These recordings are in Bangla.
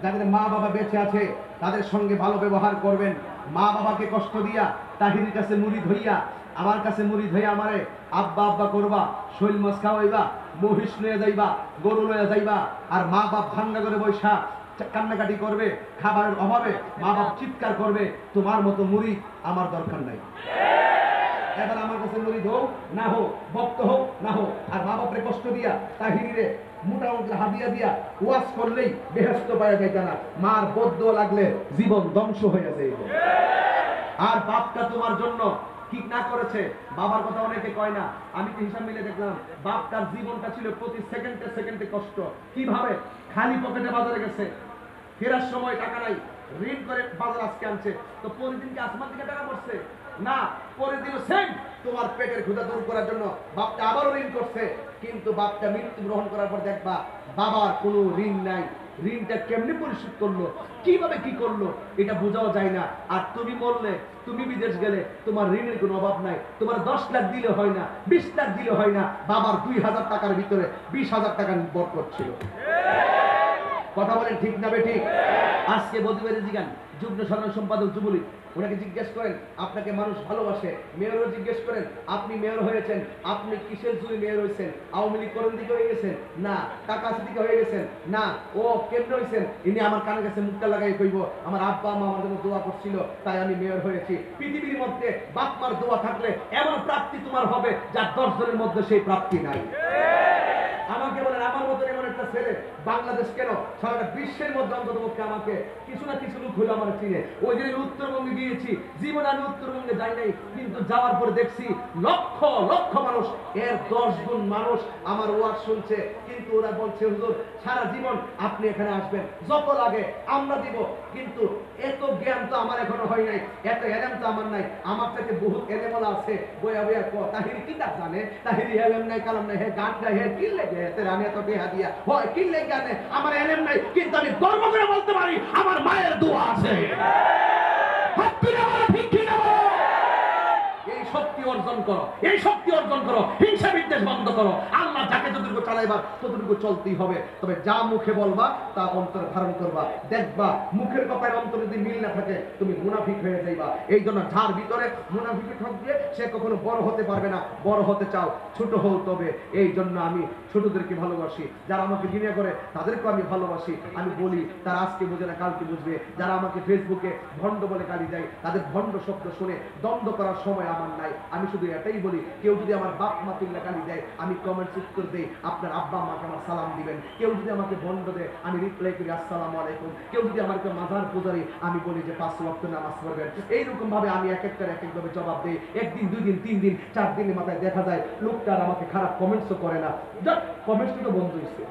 যাদের মা বাবা বেঁচে আছে তাদের সঙ্গে ভালো ব্যবহার করবেন। মা বাবাকে কষ্ট দিয়া তাহিরির কাছে মুড়ি ধইয়া আমার কাছে মুড়ি ধইয়া আমারে আব্বা আব্বা করবা, শৈল মাছ খাওয়াইবা, মহিষ লইয়া যাইবা, গরু লইয়া যাইবা, আর মা বাপ ভাঙ্গা করে বৈশা কান্নাকাটি করবে, খাবারের অভাবে মা বাপ চিৎকার করবে। তোমার মতো মুড়ি আমার দরকার নাই। এবার আমার কাছে মুড়ি হোক না হোক, ভক্ত হোক না হোক, আর মা বাপরে কষ্ট দিয়া তাহিরিরে মোটা অঙ্কের হাদিয়া দিয়া ওয়াজ করলেই বেহেশত পাওয়া যাইতা না। মার বদ্ধ লাগলে জীবন ধ্বংস হয়ে যায়। আর বাপটা তোমার জন্য কি না করেছে, বাবার কথা অনেকে কয় না। আমি তো হিসাব মিলে দেখলাম বাপটার জীবনটা ছিল প্রতি সেকেন্ডে সেকেন্ডে কষ্ট। কিভাবে? খালি পকেটে বাজারে গেছে, ফেরার সময় টাকা নাই, ঋণ করে বাজার আজকে আনছে। তো প্রতিদিন কি আসমান থেকে টাকা পড়ছে না, প্রতিদিন সেম তোমার পেটের ক্ষুধা দূর করার জন্য বাপটা আবারও ঋণ করছে। কিন্তু বাপটা মৃত্যু গ্রহণ করার পর দেখবা বাবার কোনো ঋণ নাই। ঋণটা কেমনি পরিশোধ করলো, কিভাবে কি করলো, এটা বোঝাও যায় না। আর তুমি বললে তুমি বিদেশ গেলে তোমার ঋণের কোনো অভাব নাই, তোমার 10 লাখ দিলে হয় না, 20 লাখ দিলে হয় না, বাবার 2000 টাকার ভিতরে 20,000 টাকা বরকত ছিল। কথা বলেন ঠিক না বেঠিক? আজকে বদিবাড়ি জিগান যুগ্ম সাধারণ সম্পাদক যুবলীগ, ওনাকে জিজ্ঞেস করেন আপনাকে মানুষ ভালোবাসে। মেয়রও জিজ্ঞেস করেন আপনি মেয়র হয়েছেন, আপনি কিসের জুড়ে মেয়র হয়েছেন? আওয়ামী লীগ করেন দিকে হয়ে গেছেন না, টাকা দিকে হয়ে গেছেন না, ও কেন্দ্র হয়েছেন। ইনি আমার কানে কাছে মুখটা লাগাই কইব আমার আব্বা মা আমার জন্য দোয়া করছিল তাই আমি মেয়র হয়েছি। পৃথিবীর মধ্যে বাপ মার দোয়া থাকলে এমন প্রাপ্তি তোমার হবে যা 10 জনের মধ্যে সেই প্রাপ্তি নাই। আমাকে বলেন আমার মতো এমন একটা ছেলে বাংলাদেশ কেন সারা বিশ্বের মধ্যে অন্ততপক্ষে আমাকে কিছু না কিছু লোক হলো আমার চিনে। ওই দিন উত্তরবঙ্গে গিয়েছি, জীবন আমি উত্তরবঙ্গে যাই নাই, কিন্তু যাওয়ার পরে দেখছি লক্ষ লক্ষ মানুষ, এর 10 গুণ মানুষ আমার ওয়াজ শুনছে। কিন্তু ওরা বলছে হুজুর সারা জীবন আপনি এখানে আসবেন, যত লাগে আমরা দিব, কিন্তু এত জ্ঞান তো আমার এখনো হয় নাই, এত এলেম তো আমার নাই। আমার থেকে বহুত এলেমলা আছে, বইয়া বইয়া তাহিরি কিতাব জানে, তাহিরি এলেম নাই কালাম নাই, হে গান গায়, হে কি লেগে রানি এত দেহা দিয়া হয় কি লেগে আনে, আমার এলেম নাই, কিন্তু আমি গর্ব করে বলতে পারি আমার মায়ের দোয়া আছে। ঠিক কি না? এই শক্তি অর্জন করো, এই শক্তি অর্জন করো, হিংসা বিদ্বেষ বন্ধ করো। আল্লাহ যাকে যতটুকু চালাইবার ততটুকু চলতেই হবে। তবে যা মুখে বলবা তা অন্তরে ধারণ করবা। দেখবা মুখের কথায় অন্তরে যদি মিল না থাকে তুমি মুনাফিক হয়ে যাইবা। এই জন্য যার ভিতরে মুনাফিক থাকবে সে কখনো বড় হতে পারবে না। বড় হতে চাও ছোট হও তবে। এই জন্য আমি ছোটদেরকে ভালোবাসি, যারা আমাকে ঘৃণা করে তাদেরকে আমি ভালোবাসি। আমি বলি তারা আজকে বুঝে না কালকে বুঝবে। যারা আমাকে ফেসবুকে ভণ্ড বলে গালি দেয় তাদের ভণ্ড শব্দ শুনে দ্বন্দ্ব করার সময় আমার নাই। আমি শুধু এটাই বলি কেউ যদি আমার বাপ মা তুল্লা গালি দেয় আমি কমেন্টস উত্তর দেই আপনার আব্বা মাকে আমার সালাম দিবেন। কেউ যদি আমাকে ভণ্ড দেয় আমি রিপ্লাই করি আসসালামু আলাইকুম। কেউ যদি আমাকে মাজার পূজারি আমি বলি যে 5 ওয়াক্ত নামাজ পড়বেন। এইরকম ভাবে আমি এক একটা এক একভাবে জবাব দিই। একদিন 2 দিন 3 দিন 4 দিনের মাথায় দেখা যায় লোকটা আর আমাকে খারাপ কমেন্টসও করে না, কমেন্টস তো বন্ধ হয়েছে।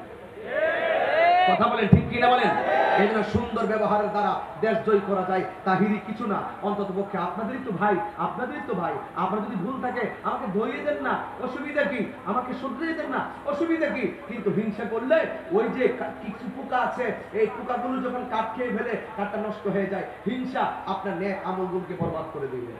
কথা বলেন ঠিক কিনা বলেন? এই জন্য সুন্দর ব্যবহারের দ্বারা দেশ জয় করা যায়। তাহিরি কিছু না, অন্তত পক্ষে আপনাদেরই তো ভাই, আপনাদেরই তো ভাই। আপনার যদি ভুল থাকে আমাকে ধরিয়ে দেন না, অসুবিধা কি? আমাকে শুধরিয়ে দেন না, অসুবিধা কি? কিন্তু হিংসা করলে ওই যে কিছু পোকা আছে, এই পোকাগুলো যখন কাঠ খেয়ে ফেলে কাঠটা নষ্ট হয়ে যায়। হিংসা আপনার নেক আমলগুলোকে বরবাদ করে দিবে।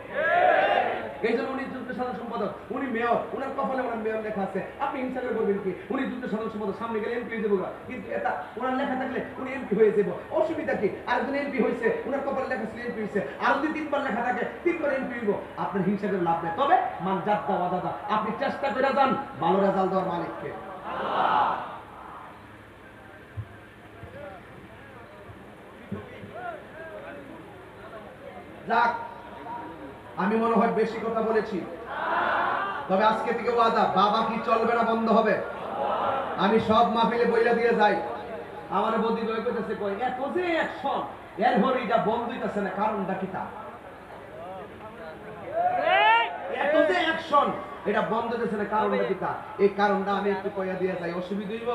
এই জন্য উনি যুদ্ধ সাধারণ সম্পাদক, উনি মেয়র, উনার কপালে ওনার মেয়র লেখা আছে। আপনি হিংসা করে বলবেন কি? উনি যুদ্ধ সাধারণ সম্পাদক, সামনে গেলে এমপি হয়ে যাবো, কিন্তু এটা ওনার লেখা থাকলে উনি এমপি হয়ে যাবো, অসুবিধা কি? আরেকজন এমপি হয়েছে, উনার কপালে লেখা ছিল এমপি হয়েছে, আর যদি 3 বার লেখা থাকে 3 বার এমপি হইব। আপনার হিংসা করে লাভ নেই। তবে মান জাদ্দা ওয়াদাদা, আপনি চেষ্টা করে যান ভালো রেজাল্ট দেওয়ার মালিককে আল্লাহ। যাক, আমি মনে হয় বেশি কথা বলেছি, তবে আজকে থেকে ওয়াদা, বাবা কি চলবে না বন্ধ হবে? আমি সব মাহফিলে বইলা দিয়ে যাই। আমার বদি বই কইতেছে কই এত যে অ্যাকশন, এর হরি এটা বন্ধ হইতাছে না, কারণটা কি? তা এত যে অ্যাকশন এটা বন্ধ হইতেছে না, কারণটা কি? তা এই কারণটা আমি একটু কইয়া দিয়ে যাই। অসুবিধা হইব?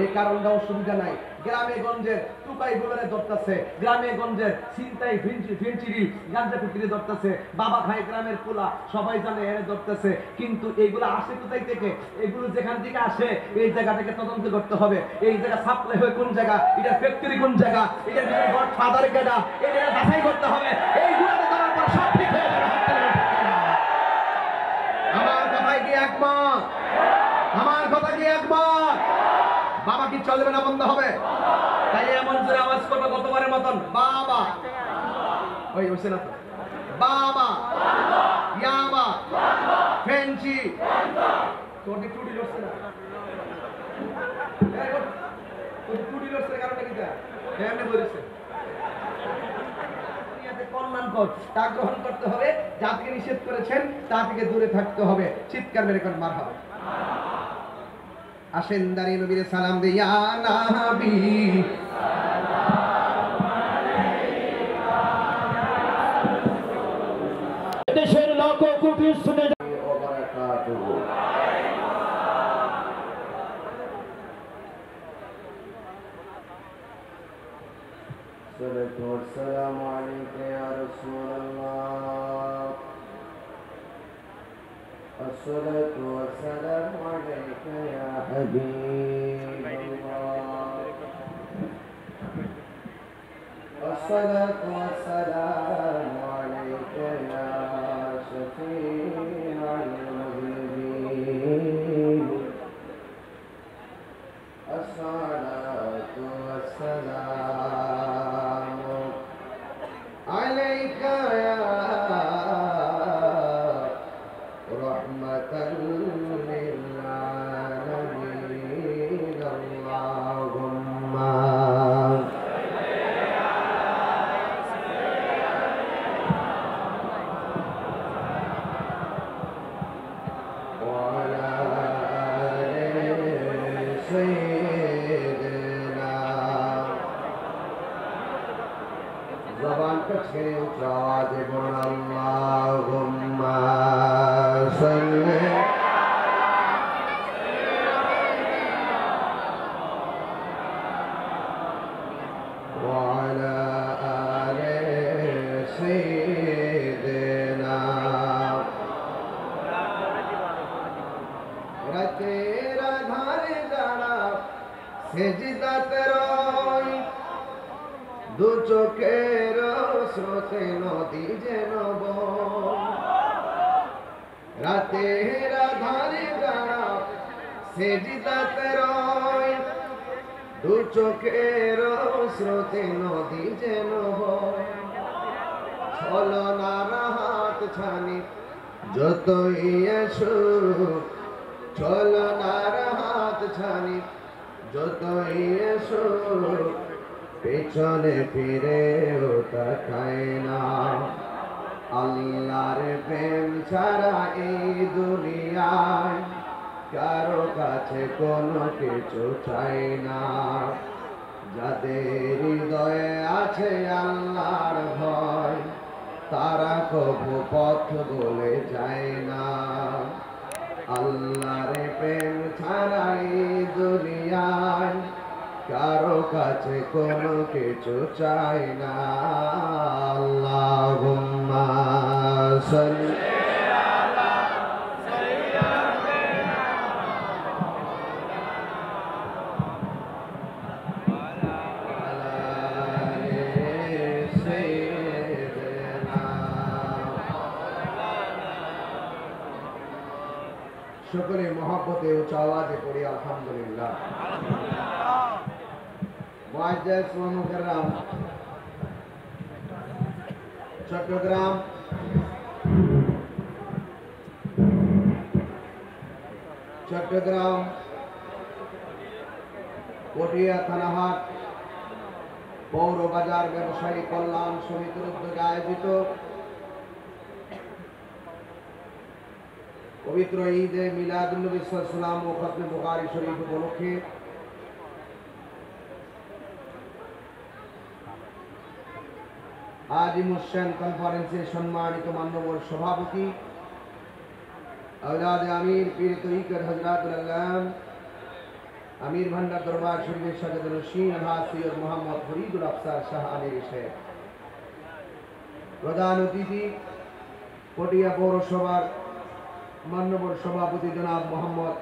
এই কারণটা অসুবিধা নাই। গ্রামে গঞ্জের টুকাই গুলারে ধরতেছে, গ্রামে গঞ্জের চিন্তাই ফিনচিরি গাঞ্জা কুটিরে ধরতেছে, বাবা খায় গ্রামের পোলা সবাই জানে এর ধরতেছে। কিন্তু এইগুলো আসে কোথায় থেকে? এগুলো যেখান থেকে আসে এই জায়গাটাকে তদন্ত করতে হবে। এই জায়গা সাপ্লাই হয় কোন জায়গা, এটা ফ্যাক্টরি কোন জায়গা, এটা ফাদার কেডা, এটা বাছাই করতে হবে। এইগুলোতে ধরার পর সব ঠিক হয়ে যাবে। আমার কথায় কি একমত? আমার কথা কি একমত? বাবা কি চলবে না বন্ধ হবে? তাই এমন জোরে আওয়াজ কোন বাবা ওই হইছে না তো বাবা ইয়াবা ফেঞ্চি তোর টুটি লড়ছে না তোর টুটি লড়ছে কারণটা কি তা এমনি বলেছে কল্যাণকর তা গ্রহণ করতে হবে যাকে নিষেধ করেছেন তা থেকে দূরে থাকতে হবে চিৎকার মেরে কোন মারহাবা আসেন দাঁড়িয়ে নবীর সালাম দে ইয়া নবী দেশের লাখ কোটি শুনে والسلام عليك يا رسول الله الصلاة والسلام عليك يا حبيب الله الصلاة والسلام عليك يا شفيع المذنبين الصلاة والسلام عليك يا رحمة للعالمين اللهم وعلى آل سيدنا زبان كشكري وشعاد بن اللهم صل وعلى آل سيدنا রাতের আধারে যারা সেজদাতে রয় দু চোখের স্রোতে নদী যেন বয় রাতের আধারে যারা সেজদাতে রয় দু চোখের স্রোতে নদী যেন বয় ছলনার হাত ছানি যতই এসো ছলনার হাত ছানি যতই এসো পেছনে ফিরেও তাকায় না আল্লাহর প্রেম ছাড়া এই দুনিয়ায় কারো কাছে কোনো কিছু চাই না যাদের হৃদয়ে আছে আল্লাহর ভয় তারা কবু পথ বলে যায় না আল্লাহর প্রেম ছাড়া এই দুনিয়ায় কারো কাছে কোনো কিছু চাই না আল্লাহুম্মা সাল্লি সকলে মহব্বতে উচ্চ আওয়াজে পড়ি আলহামদুলিল্লাহ মুআজ্জাজ ওয়া মুকাররাম চট্টগ্রাম পটিয়া থানাহাট পৌর বাজার ব্যবসায়ী কল্যাণ সমিতির উদ্যোগে আয়োজিত পবিত্র ঈদে মিলাদুন নবী সাল্লাল্লাহু আলাইহি ওয়াসাল্লাম ও খতমে বুখারী শরীফ উপলক্ষে আজিম হোসেন কনফারেন্সের সম্মানিত মাননীয় সভাপতি আওলাদ আমির পীর তরিকত হযরতুল আল্লাম আমির ভান্ডার দরবার শরীফের সাজাদুল নশীন আলহাজ সৈয়দ মোহাম্মদ ফরিদুল আফসার শাহ আমির সাহেব প্রধান অতিথি পটিয়া পৌরসভার মাননীয় সভাপতি জনাব মোহাম্মদ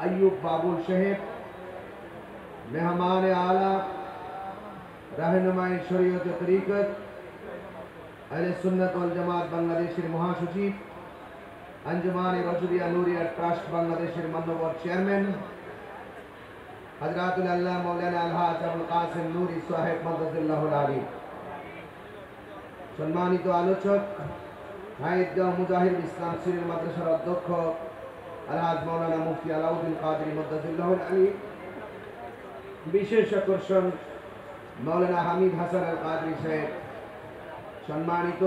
আইয়ুব বাবুল সাহেব মেহমান আলা रहनुमाई शरीयत तरीक़त अहले सुन्नत वल जमात बांग्लादेशेर महासचिव अंजुमान रजुलिया नूरिया ट्रास्ट बांग्लादेशेर माननीय चेयरमैन হযরতুল আল্লাহ মাওলানা আলহাজ আবুল কাসিম নূরি সাহেব মাদ্দাজিল্লাহুল আলী, সম্মানিত আলোচক হায়েদগাঁও মুজাহিদুল ইসলাম সিরিয়াল মাদ্রাসার অধ্যক্ষ আলহাজ মাওলানা মুফতি আলাউদ্দিন কাদরি মাদ্দাজিল্লাহুল আলী, বিশেষ আকর্ষণ মাওলানা হামিদ হাসান আল কাদরি সাহেব, সম্মানিত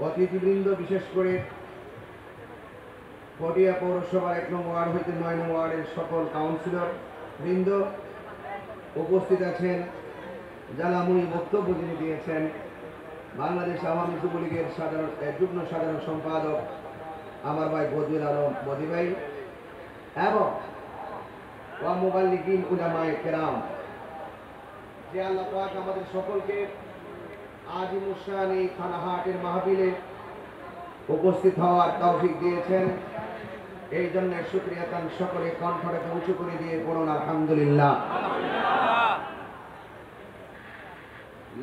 অতিথিবৃন্দ, বিশেষ করে পটিয়া পৌরসভার 1 নং ওয়ার্ড হইতে 9 নং ওয়ার্ডের সকল কাউন্সিলর বৃন্দ উপস্থিত আছেন, যারা মুনি বক্তব্য যিনি দিয়েছেন বাংলাদেশ আওয়ামী যুবলীগের যুগ্ম সাধারণ সম্পাদক আমার ভাই বদিউল আলম বদি ভাই এবং ওয়া মুবাল্লিগিন উলামায়ে কেরাম, যে আল্লাহ পাক আমাদের সকলকে আজিমুশান এই থানাহাটের মাহফিলে উপস্থিত হওয়ার তৌফিক দিয়েছেন। এই জন্য শুকরিয়া তান সকলে কণ্ঠটাকে উঁচু করে দিয়ে পড়ুন আলহামদুলিল্লাহ।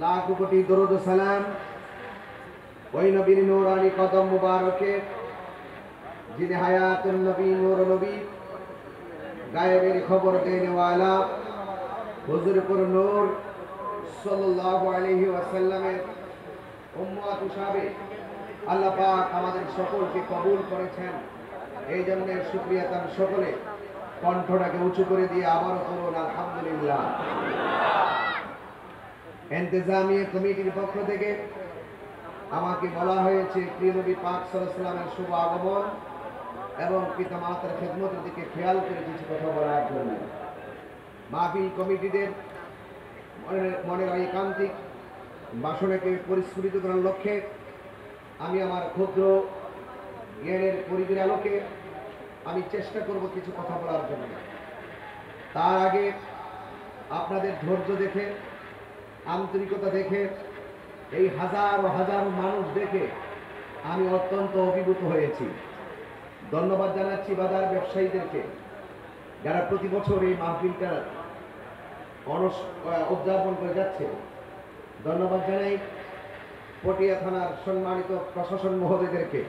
লাখ কোটি দরুদ ও সালাম ওই নবীর নূরানি কদম মুবারকে, যিনি হায়াতুন নবী নূর নবী, গায়েবের খবর দেনেওয়ালা হুজুরপুর নূর সাল্লাল্লাহু আলাইহি ওয়াসাল্লামের উম্মত হিসাবে আল্লাহ পাক আমাদের সকলকে কবুল করেছেন। এই জন্য শুকরিয়া তার সকলে কণ্ঠটাকে উঁচু করে দিয়ে আবারও করুন আলহামদুলিল্লাহ। ইন্তেজামিয়া কমিটির পক্ষ থেকে আমাকে বলা হয়েছে প্রিয় নবী পাক সাল্লাল্লাহু আলাইহি ওয়াসাল্লামের শুভ আগমন এবং পিতামাতার খেদমতের দিকে খেয়াল করে কিছু কথা বলার জন্য। মাহফিল কমিটিদের মনের ঐকান্তিক বাসনাকে পরিস্ফুটিত করার লক্ষ্যে আমি আমার ক্ষুদ্র জ্ঞানের পরিধির আলোকে আমি চেষ্টা করব কিছু কথা বলার জন্য। তার আগে আপনাদের ধৈর্য দেখে, আন্তরিকতা দেখে, এই হাজারো হাজারো মানুষ দেখে আমি অত্যন্ত অভিভূত হয়েছি। ধন্যবাদ জানাচ্ছি বাজার ব্যবসায়ীদেরকে যারা প্রতি বছর এই মাহফিলটা উদযাপন করে যাচ্ছে। ধন্যবাদ জানাই পটিয়া থানার সম্মানিত প্রশাসন মহোদয়দেরকে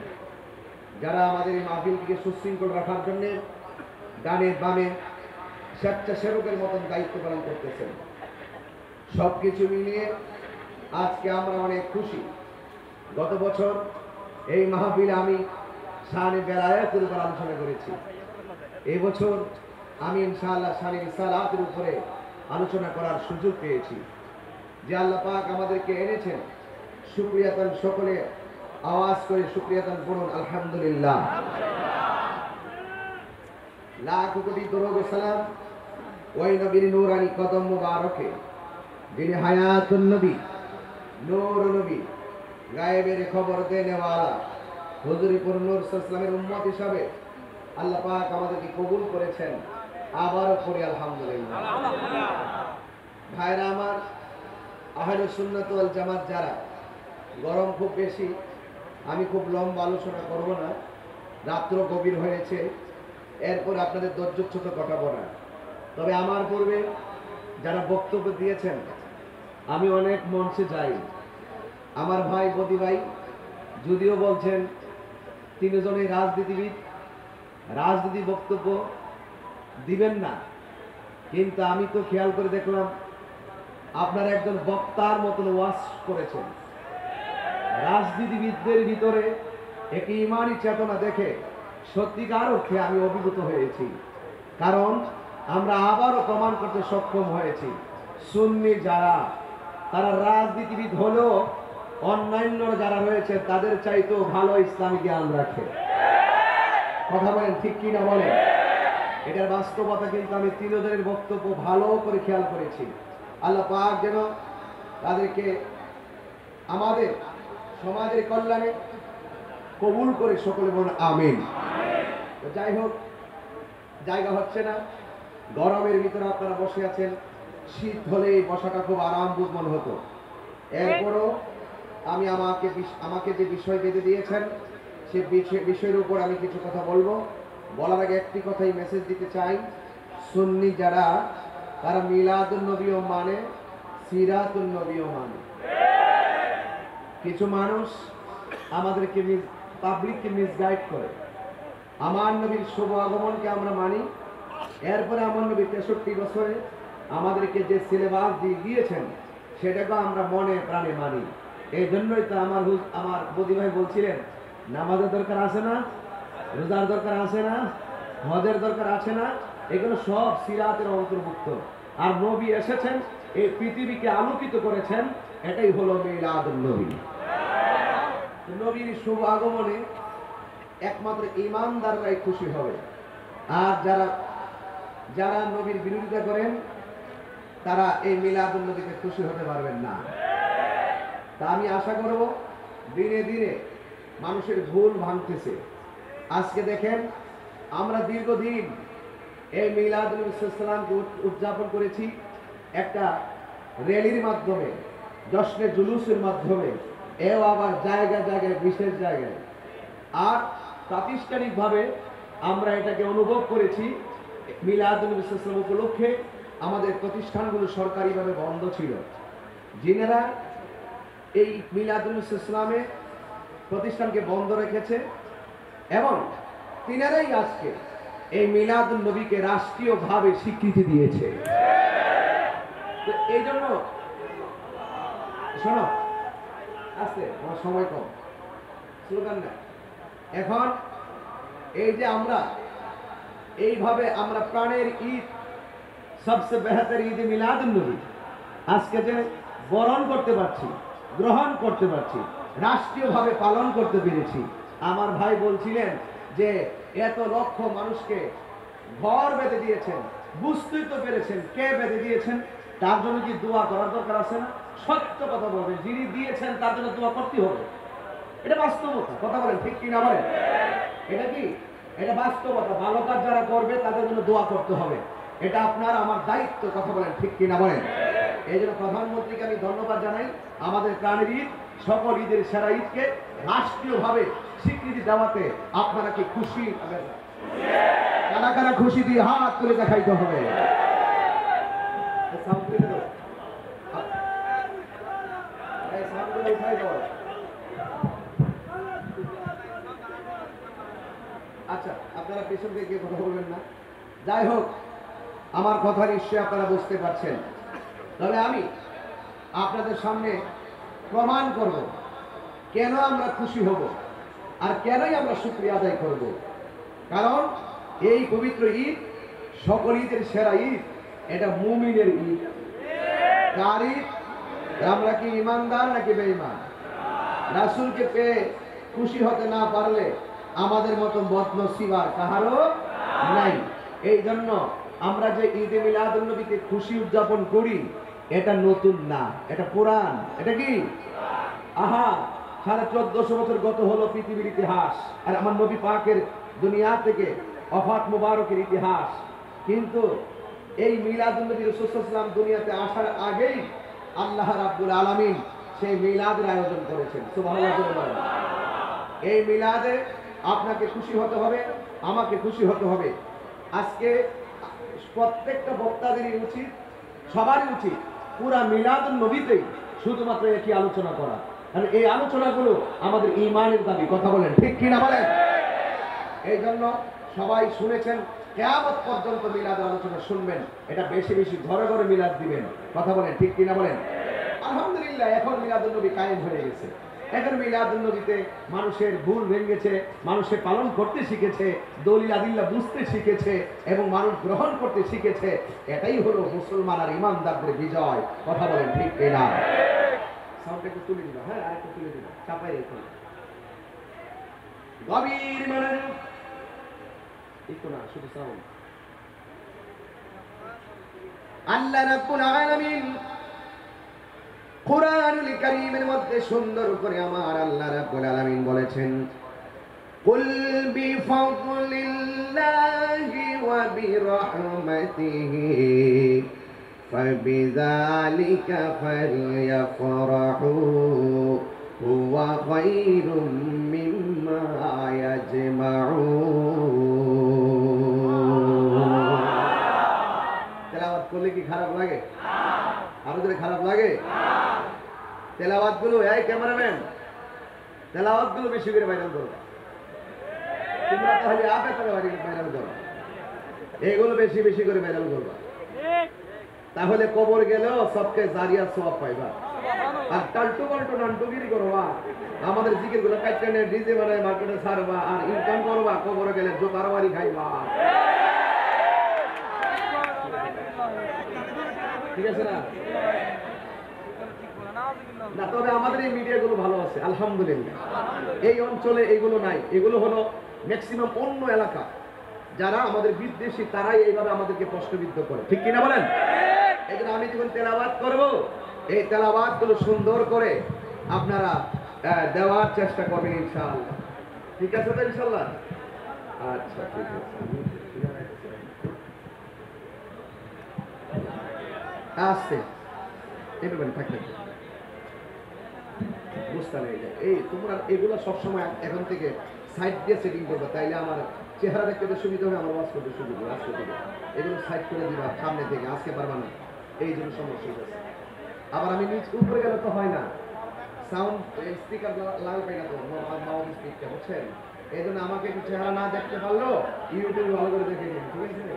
যারা আমাদের এই মাহফিলটিকে সুশৃঙ্খল রাখার জন্য ডানে বামে স্বেচ্ছাসেবকের মতন দায়িত্ব পালন করতেছেন। সব কিছু মিলিয়ে আজকে আমরা অনেক খুশি। গত বছর এই মাহফিলে আমি শানে বেলায়েতের উপর আলোচনা করেছি। এই বছর আমি ইনশাআল্লাহ শানে রিসালাতের উপরে আলোচনা করার সুযোগ পেয়েছি। যে আল্লাহ পাক আমাদেরকে এনেছেন, শুকরিয়া তান সকলে আওয়াজ করে শুকরিয়া তান পড়ুন আলহামদুলিল্লাহ। লাখ কোটি দরুদ ও সালাম ওই নবীর নূরানি কদম মুবারকে, যিনি হায়াতুন নবী নূর নবী, গায়েবের খবর দেনেওয়ালা হুজুরপুর নূর সাল্লাল্লাহু আলাইহি ওয়াসাল্লামের উম্মত হিসাবে আল্লাহ পাক আমাদেরকে কবুল করেছেন। আবারও পড়ি আলহামদুলিল্লাহ। ভাইরা আমার, আহলে সুন্নাত ওয়াল জামাত যারা, গরম খুব বেশি, আমি খুব লম্বা আলোচনা করব না, রাত্র গভীর হয়েছে, এরপর আপনাদের ধৈর্যচ্যুত ঘটাবো না। তবে আমার পূর্বে যারা বক্তব্য দিয়েছেন, আমি অনেক মঞ্চে যাই, আমার ভাই বদি ভাই যদিও বলছেন তিনজনই রাজনীতিবিদ, রাজনীতি বক্তব্য দিবেন না, কিন্তু আমি তো খেয়াল করে দেখলাম আপনারা একজন বক্তার মতন ওয়াজ করেছেন। রাজনীতিবিদদের ভিতরে একটি ইমানি চেতনা দেখে সত্যিকার অর্থে আমি অভিভূত হয়েছি। কারণ আমরা আবারও প্রমাণ করতে সক্ষম হয়েছি সুন্নি যারা, তারা রাজনীতিবিদ হলেও অন্যান্য যারা রয়েছে তাদের চাইতেও ভালো ইসলামী জ্ঞান রাখে। কথা বলেন ঠিক কি না বলেন? এটার বাস্তবতা কিন্তু আমি তিনজনের বক্তব্য ভালো করে খেয়াল করেছি। আল্লাহ পাক যেন তাদেরকে আমাদের সমাজের কল্যাণে কবুল করে সকলে বলুন আমিন। তো যাই হোক, জায়গা হচ্ছে না, গরমের ভিতরে আপনারা বসে আছেন, শীত হলে এই বসাটা খুব আরাম বোধ মনে হতো। এরপরও আমি আমাকে যে বিষয় বেঁধে দিয়েছেন সে বিষয়ের উপর আমি কিছু কথা বলবো। বলার আগে একটি কথাই মেসেজ দিতে চাই, সুন্নি যারা তারা মিলাদুন নবীও মানে, সিরাতুন নবীও মানে। কিছু মানুষ আমাদেরকে পাবলিককে মিসগাইড করে। আমার নবীর শুভ আগমনকে আমরা মানি, এরপরে আমার নবী 63 বছরে আমাদেরকে যে সিলেবাস দিয়ে দিয়েছেন সেটাকে আমরা মনে প্রাণে মানি। এই জন্যই তো আমার বদি ভাই বলছিলেন, নামাজের দরকার আছে না, রোজার দরকার আছে না, হজের দরকার আছে না, এগুলো সব সিরাতের অন্তর্ভুক্ত। আর নবী এসেছেন এই পৃথিবীকে আলোকিত করেছেন, এটাই হলো মিলাদুন নবী। নবীর শুভ আগমনে একমাত্র ঈমানদাররাই খুশি হবে, আর যারা নবীর বিরোধিতা করেন তারা এই মিলাদুন নবীতে খুশি হতে পারবেন না। তা আমি আশা করব দিনে দিনে মানুষের ভুল ভাঙতেছে। আজকে দেখেন আমরা দীর্ঘদিন এই মিলাদুন নবী সাল্লাল্লাহু আলাইহি ওয়াসাল্লামকে উদযাপন করেছি একটা র্যালির মাধ্যমে, জশ্নে জুলুসের মাধ্যমে, এও আবার জায়গায় জায়গায় বিশেষ জায়গায়। আর প্রাতিষ্ঠানিকভাবে আমরা এটাকে অনুভব করেছি মিলাদুন নবী সাল্লাল্লাহু আলাইহি ওয়াসাল্লাম উপলক্ষে আমাদের প্রতিষ্ঠানগুলো সরকারিভাবে বন্ধ ছিল। যিনারা এই মিলাদুন নবী সাল্লাল্লাহু আলাইহি ওয়াসাল্লামের প্রতিষ্ঠানকে বন্ধ রেখেছে এবং তিনারাই আজকে এই মিলাদুন নবীকে রাষ্ট্রীয়ভাবে স্বীকৃতি দিয়েছে। তো এই জন্য শোনো, আস্তে, আমার সময় কম, স্লোগান না। এখন এই যে আমরা এইভাবে আমরা প্রাণের ঈদ, সবচেয়ে বেহতর ঈদ মিলাদুন নবী আজকে যে বরণ করতে পারছি, গ্রহণ করতে পারছি, রাষ্ট্রীয়ভাবে পালন করতে পেরেছি। আমার ভাই বলছিলেন যে এত লক্ষ মানুষকে ঘর বেঁধে দিয়েছেন, বুঝতেই তো পেরেছেন কে বেঁধে দিয়েছেন, তার জন্য কি দোয়া করার দরকার আছে না? সত্য কথা বলবেন, যিনি দিয়েছেন তার জন্য দোয়া করতে হবে। এটা বাস্তবতা, কথা বলেন ঠিক কিনা বলেন? এটা কি? এটা বাস্তবতা। ভালো কাজ যারা করবে তাদের জন্য দোয়া করতে হবে, এটা আপনার আমার দায়িত্ব, কথা বলেন ঠিক কিনা বলেন? এই জন্য প্রধানমন্ত্রীকে আমি ধন্যবাদ জানাই, আমাদের প্রাণের ঈদ, সকল ঈদের সেরা ঈদকে রাষ্ট্রীয়ভাবে স্বীকৃতি দেওয়াতে। আপনারা কি খুশি? কারা কারা খুশি দিয়ে হাত তুলে দেখাইতে হবে। আচ্ছা, আপনারা পেছন থেকে গিয়ে কথা বলবেন না। যাই হোক, আমার কথা নিশ্চয়ই আপনারা বুঝতে পারছেন। তবে আমি আপনাদের সামনে প্রমাণ করব কেন আমরা খুশি হব আর কেনই আমরা শুকরিয়া আদায় করব। কারণ এই পবিত্র ঈদ সকল ঈদের সেরা ঈদ, এটা মুমিনের ঈদ। কার ঈদ? আমরা কি ইমানদার নাকি বেঈমান? রাসূলকে পেয়ে খুশি হতে না পারলে আমাদের মতো বদনসিব আর কাহারও নাই। এই জন্য আমরা যে ঈদে মিলাদুন নবীকে খুশি উদযাপন করি, এটা নতুন না, এটা পুরান। এটা কি? আহা, 1450 বছর গত হলো পৃথিবীর ইতিহাস, আর আমার নবী পাকের দুনিয়া থেকে ওফাত মুবারকের ইতিহাস। কিন্তু এই মিলাদুন নবী রাসূল সাল্লাল্লাহু আলাইহি ওয়াসাল্লাম দুনিয়াতে আসার আগেই আল্লাহ রাব্বুল আলামিন সেই মিলাদের আয়োজন করেছেন। সুবহানাল্লাহ। এই মিলাদে আপনাকে খুশি হতে হবে, আমাকে খুশি হতে হবে। আজকে প্রত্যেকটা বক্তাদেরই উচিত, সবারই উচিত পুরা মিলাদুন নবীতেই শুধুমাত্র একই আলোচনা করা। কারণ এই আলোচনাগুলো আমাদের ঈমানের দাবি, কথা বলেন ঠিক কিনা বলেন? এই জন্য সবাই শুনেছেন, কিয়ামত পর্যন্ত মিলাদের আলোচনা শুনবেন, এটা বেশি বেশি ঘরে ঘরে মিলাদ দিবেন, কথা বলেন ঠিক কিনা বলেন? আলহামদুলিল্লাহ, এখন মিলাদুন নবী কায়েম হয়ে গেছে। এখন মিলাদুন নবীতে মানুষের ভুল ভেঙেছে, মানুষের পালন করতে শিখেছে, দলিল আদিল্লাহ বুঝতে শিখেছে এবং মানুষ গ্রহণ করতে শিখেছে। এটাই হলো মুসলমান আর ইমানদারদের বিজয়, কথা বলেন ঠিক কিনা? সাউন্ডটা একটু তুলে দিবা, হ্যাঁ আরেকটু তুলে দিবা, চাপাই রেখো। গভীর মনোযোগ, একটু না, শুধু সাউন্ড। আল্লাহ রাব্বুল আলামিন কুরআনুল কারীমের মধ্যে সুন্দর করে আমার আল্লাহ রাব্বুল আলামিন বলেছেন, কুল বিফাদলিল্লাহি ওয়া বিরহমাতিহি ফাবিযালিকা ফালইফরাহু হুয়া খায়রুম মিম্মা ইয়াজমাউন। তেলাওয়াত করলে কি খারাপ লাগে? আরো যদি খারাপ লাগে? তেলাওয়াত গুলো, এই ক্যামেরাম্যান, তেলাওয়াত গুলো বেশি করে ভাইরাল করো। তোমরা তাহলে আপে তবে ভাইরাল করো। এগুলো বেশি বেশি করে ভাইরাল করবা, তাহলে কবর গেলেও সবকে জারিয়া সওয়াব পাইবা। আর টাল্টু পাল্টু নান্টুগিরি করবা, আমাদের জিকির গুলো কাটকানে ডিজে বানায় মার্কেটে ছাড়বা আর ইনকাম করবা, কবরে গেলে জোকারবাড়ি খাইবা। ঠিক আছে না? না, তবে আমাদের এই মিডিয়া গুলো ভালো আছে আলহামদুলিল্লাহ। এই অঞ্চলে এগুলো নাই, এগুলো হলো ম্যাক্সিমাম অন্য এলাকা যারা আমাদের বিদ্বেষী, তারাই এইভাবে আমাদেরকে প্রশ্নবিদ্ধ করে। ঠিক কিনা বলেন? এই জন্য আমি যখন তেলাওয়াত করব, এই তেলাওয়াত গুলো সুন্দর করে আপনারা দেওয়ার চেষ্টা করবেন ইনশাআল্লাহ। ঠিক আছে তো ইনশাআল্লাহ? আচ্ছা ঠিক আছে, আসছে এভাবে থাকবে, বুঝতে নেই যায়। এই তোমরা এগুলো সবসময় এখন থেকে সাইড দিয়ে সেটিং করবে, তাইলে আমার চেহারা দেখতে সুবিধা হবে, আমার ওয়াজ করতে সুবিধা হবে। আজকে থেকে এগুলো সাইড করে দিবা সামনে থেকে, আজকে পারবা না, এই জন্য সমস্যা হচ্ছে। আবার আমি নিচ উপরে গেলে তো হয় না, সাউন্ড স্পিকার লাগাল পাই না তো, মাউথ স্পিকার, বুঝছেন? এই জন্য আমাকে একটু চেহারা না দেখতে পারলো ইউটিউবে ভালো করে দেখে নিন, ঠিক আছে?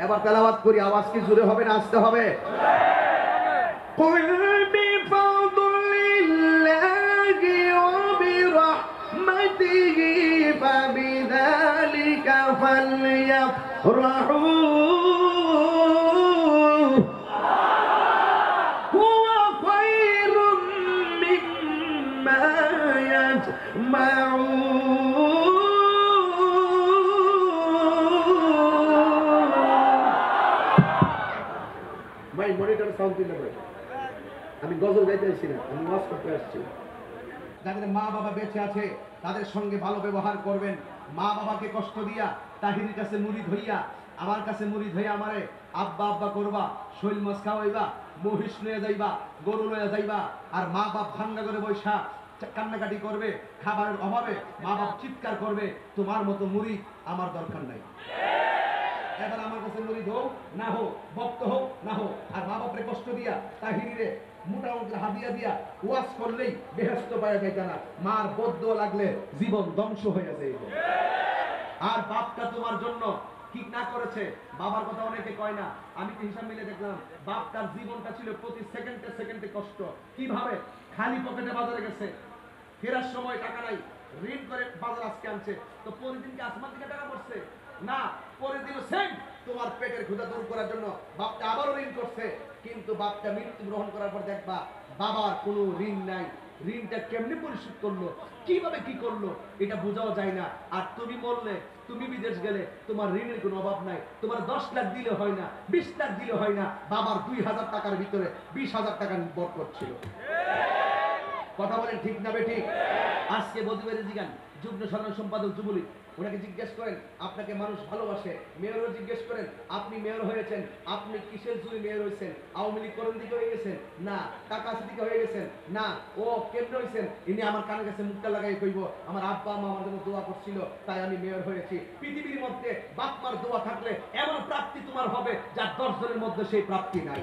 এবার তেলাওয়াত করি, আওয়াজ কি জোরে হবে না আসতে হবে? فبذلك فليفرحوا هو خير مما يجمعون। মাই মনিটর সাউন্ড দিলে আমি গজল গাইতে আসছি না, আমি ওয়াজ করতে আসছি। যাদের মা বাবা বেঁচে আছে তাদের সঙ্গে ভালো ব্যবহার করবেন। মা বাবাকে কষ্ট দিয়া তাহিরির কাছে মুড়ি ধইয়া আমার কাছে মুড়ি ধইয়া আমারে আব্বা আব্বা করবা, শৈল মাছ খাওয়াইবা, মহিষ লইয়া যাইবা, গরু লইয়া যাইবা, আর মা বাপ ভাঙ্গা করে বৈশা কান্নাকাটি করবে, খাবারের অভাবে মা বাপ চিৎকার করবে। তোমার মতো মুড়ি আমার দরকার নাই। এবার আমার কাছে মুড়ি হোক না হোক, ভক্ত হোক না হোক, আর মা বাপরে কষ্ট দিয়া তাহিরিরে মোটামুটি হাদিয়া দিয়া ওয়াজ করলেই বেহেশত পাওয়া যাইত না। মার বদ্ধ লাগলে জীবন ধ্বংস হয়ে যায়। আর বাপটা তোমার জন্য কি না করেছে, বাবার কথা অনেকে কয় না, আমি তো হিসাব মিলে দেখলাম বাপটার জীবনটা ছিল প্রতি সেকেন্ডে সেকেন্ডে কষ্ট। কিভাবে? খালি পকেটে বাজারে গেছে, ফেরার সময় টাকা নাই, ঋণ করে বাজার আজকে আনছে, তো প্রতিদিন কি আসমান থেকে টাকা পড়ছে না, পরের দিনও সেম তোমার পেটের ক্ষুধা দূর করার জন্য বাপটা আবারও ঋণ করছে। কিন্তু বাপটা মৃত্যু গ্রহণ করার পর দেখবা বাবার কোনো ঋণ নাই। ঋণটা কেমনে পরিশোধ করলো, কিভাবে কি করলো, এটা বোঝাও যায় না। আর তুমি বললে তুমি বিদেশ গেলে তোমার ঋণের কোনো অভাব নাই, তোমার 10 লাখ দিলে হয় না, 20 লাখ দিলে হয় না, বাবার 2000 টাকার ভিতরে 20,000 টাকা বরকত ছিল। কথা বলেন ঠিক না বেঠিক? আজকে বদিবাড়ি জিগান যুগ্ম সাধারণ সম্পাদক যুবলীগ, ওনাকে জিজ্ঞেস করেন আপনাকে মানুষ ভালোবাসে, মেয়রও জিজ্ঞেস করেন আপনি মেয়র হয়েছেন, আপনি কিসের জুড়ে মেয়র হয়েছেন? আওয়ামী লীগ করেন দিকে হয়ে গেছেন না, টাকা আছে দিকে হয়ে গেছেন না, ও কেমনে হয়েছেন? ইনি আমার কানের কাছে মুখটা লাগাই কইব আমার আব্বা মা আমার জন্য দোয়া করছিল তাই আমি মেয়র হয়েছি। পৃথিবীর মধ্যে বাপ মার দোয়া থাকলে এমন প্রাপ্তি তোমার হবে যা 10 জনের মধ্যে সেই প্রাপ্তি নাই।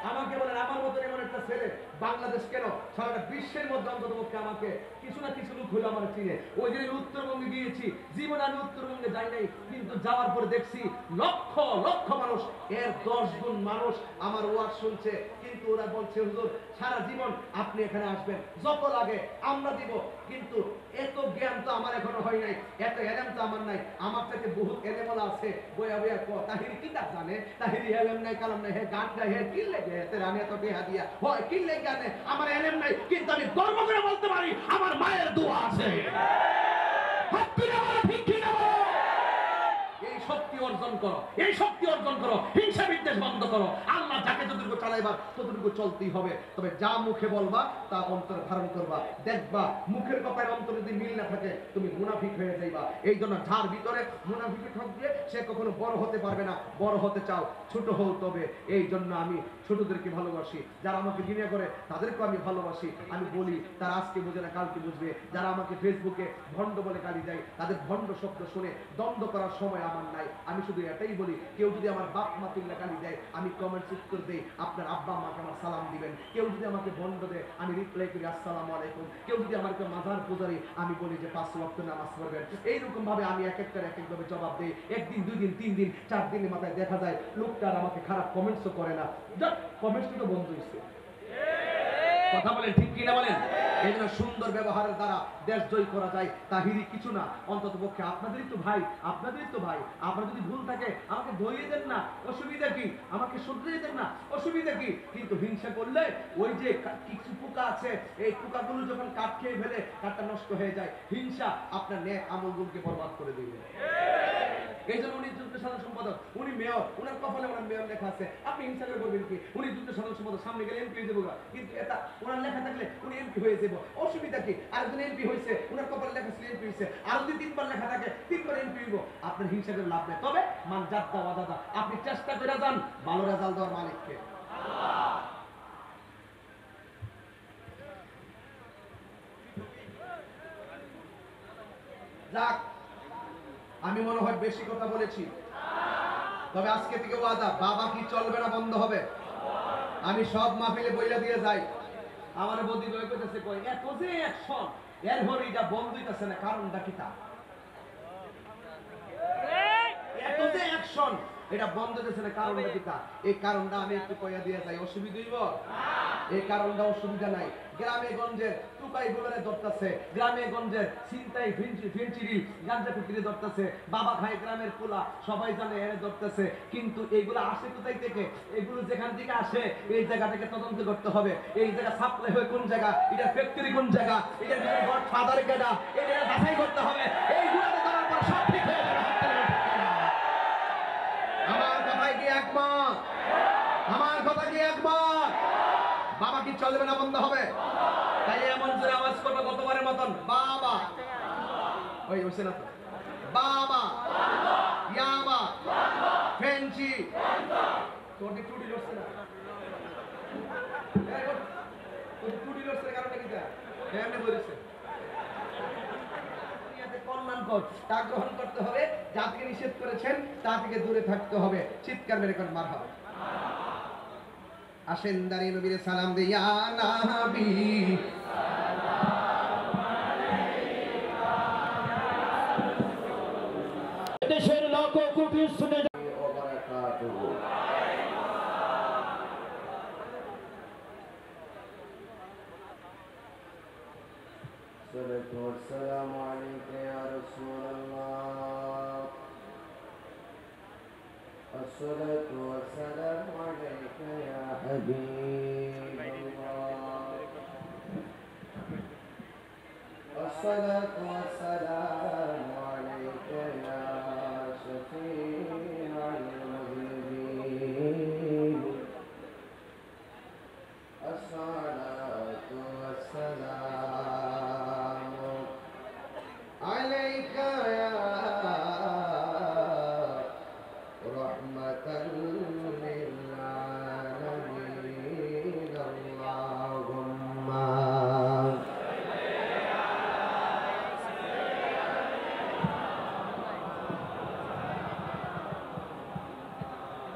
আমাকে বলেন আমার মতন এমন একটা ছেলে বাংলাদেশ কেন সারা বিশ্বের মধ্যে অন্তত আমাকে কিছু না কিছু লোক হলো আমার চিনে। ওই দিন উত্তরবঙ্গে গিয়েছি, জীবনে আমি উত্তরবঙ্গে যাই নাই, কিন্তু যাওয়ার পরে দেখছি লক্ষ লক্ষ মানুষ, এর 10 গুণ মানুষ আমার ওয়াজ শুনছে। কিন্তু ওরা বলছে হুজুর সারা জীবন আপনি এখানে আসবেন, যত লাগে আমরা দিব, কিন্তু এত জ্ঞান তো আমার এখনো হয় নাই, এত এলেম তো আমার নাই। আমার থেকে বহুত এলেমলা আছে, বইয়া বইয়া তাহিরি কিতাব জানে, তাহিরি এলেম নাই কালাম নাই, হে গান গায়, হে কিল্লে গে তে রানে তো বিহা দিয়া হয়, কিল্লে গানে আমার এলেম নাই, কিন্তু আমি গর্ব করে বলতে পারি আমার মায়ের দোয়া আছে। ঠিক কি না? এই শক্তি অর্জন করো, এই শক্তি অর্জন করো, হিংসা বিদ্বেষ বন্ধ করো। আল্লাহ যাকে যতটুকু চালাইবার ততটুকু চলতেই হবে, তবে যা মুখে বলবা তা অন্তরে ধারণ করবা। দেখবা মুখের কথায় অন্তরে যদি মিল না থাকে তুমি মুনাফিক হয়ে যাইবা। এই জন্য যার ভিতরে মুনাফিক থাকবে সে কখনো বড় হতে পারবে না। বড় হতে চাও ছোট হও, তবে এই জন্য আমি ছোটদেরকে ভালোবাসি, যারা আমাকে ঘৃণা করে তাদেরকেও আমি ভালোবাসি। আমি বলি তারা আজকে বুঝে না কালকে বুঝবে। যারা আমাকে ফেসবুকে ভণ্ড বলে গালি দেয় তাদের ভণ্ড শব্দ শুনে দ্বন্দ্ব করার সময় আমার নাই। আমি শুধু এটাই বলি, কেউ যদি আমার বাপ মা তুল্লা গালি দেয় আমি কমেন্টস উত্তর দেই, আপনার আপনার আব্বা আমাকে আমার সালাম দিবেন। কেউ যদি আমাকে বন্ধ দেয় আমি রিপ্লাই করি আসসালামু আলাইকুম। কেউ যদি আমাকে মাজার পূজারি আমি বলি যে 5 ওয়াক্ত নামাজ পড়বেন। এইরকম ভাবে আমি এক একটার এক একভাবে জবাব দিই। একদিন, 2 দিন, 3 দিন, 4 দিনের মাথায় দেখা যায় লোকটা আর আমাকে খারাপ কমেন্টসও করে না। যাক, কমেন্টস তো বন্ধ হয়েছে। কথা বলেন ঠিক কিনা বলেন? এই জন্য সুন্দর ব্যবহারের দ্বারা দেশ জয় করা যায়। তাহিরি কিছু না, অন্তত পক্ষে আপনাদেরই তো ভাই, আপনাদেরই তো ভাই। আপনার যদি ভুল থাকে আমাকে ধরিয়ে দেন না, অসুবিধা কি? আমাকে শুধরিয়ে দেন না, অসুবিধা কি? কিন্তু হিংসা করলে ওই যে কিছু পোকা আছে, এই পোকাগুলো যখন কাঠ খেয়ে ফেলে কাঠটা নষ্ট হয়ে যায়। হিংসা আপনার নেক আমলগুলোকে বরবাদ করে দিবে। এই জন্য উনি যুগ্ম সাধারণ সম্পাদক, উনি মেয়র, উনার কপালে ওনার মেয়র লেখা আছে। আপনি হিংসা করে করবেন কি? উনি যুগ্ম সাধারণ সম্পাদক, সামনে গেলে এমপি হয়ে যাবো, কিন্তু এটা ওনার লেখা থাকলে উনি এমপি হয়ে যাবো, অসুবিধা কি? আরেকজন এমপি হয়েছে, উনার কপালে লেখা ছিল এমপি হয়েছে, আর যদি 3 বার লেখা থাকে 3 বার এমপি হইব। আপনার হিংসা করে লাভ নেই। তবে মান জাদ্দা ওয়াদাদা, আপনি চেষ্টা করে যান ভালো রেজাল্ট দেওয়ার মালিককে। যাক, আমি মনে হয় বেশি কথা বলেছি, তবে আজকে থেকে ওয়াদা, বাবা কি চলবে না বন্ধ হবে? আমি সব মাহফিলে বইলা দিয়ে যাই। আমার বদি বই কইতেছে, কই এত যে অ্যাকশন, এর হরি যা বন্ধ হইতাছে না, কারণটা কি? তা এত যে অ্যাকশন, এটা বন্ধ হইতেছে না, কারণটা কি? তা এই কারণটা আমি একটু কইয়া দিয়ে যাই। অসুবিধা হইব? এই কারণটা অসুবিধা নাই। গ্রামে গঞ্জের টুকাই গুলারে ধরতেছে, গ্রামে গঞ্জের ছিনতাই ফিনচিরি গাঞ্জা ফিকিরে ধরতেছে, বাবা খায় গ্রামের পোলা সবাই জানে এনে ধরতেছে। কিন্তু এইগুলো আসে কোথায় থেকে? এগুলো যেখান থেকে আসে এই জায়গা থেকে তদন্ত করতে হবে। এই জায়গা সাপ্লাই হয় কোন জায়গা, এটা ফ্যাক্টরি কোন জায়গা, এটা গড ফাদার কেডা, এটা যাচাই করতে হবে। এইগুলোতে ধরার পর সব ঠিক হয়ে যাবে। আমার কথায় কি একমত? আমার কথা কি একমত? বাবা কি চলবে না বন্ধ হবে? তাই এমন জোরে আওয়াজ করবে গতবারের মতন, বাবা। ওই হইছে না তো? বাবা, ইয়াবা, ফেঞ্চি, তোর কি টুটি লড়ছে না? তোর টুটি লড়ছে কারণটা কি? এমনি বলেছে কল্যাণকর, তা গ্রহণ করতে হবে। যা থেকে নিষেধ করেছেন তা থেকে দূরে থাকতে হবে। চিৎকার মেরে কোন মারহাবা। আসেন দাঁড়িয়ে নবীর সালাম দিয়া নবী দেশের লাখ কোটি শুনে والسلام عليك يا رسول الله. الصلاة والسلام عليك يا حبيب الله. الصلاة والسلام عليك يا شفيع المذنبين. الصلاة والسلام عليك يا رحمة للعالمين. اللهم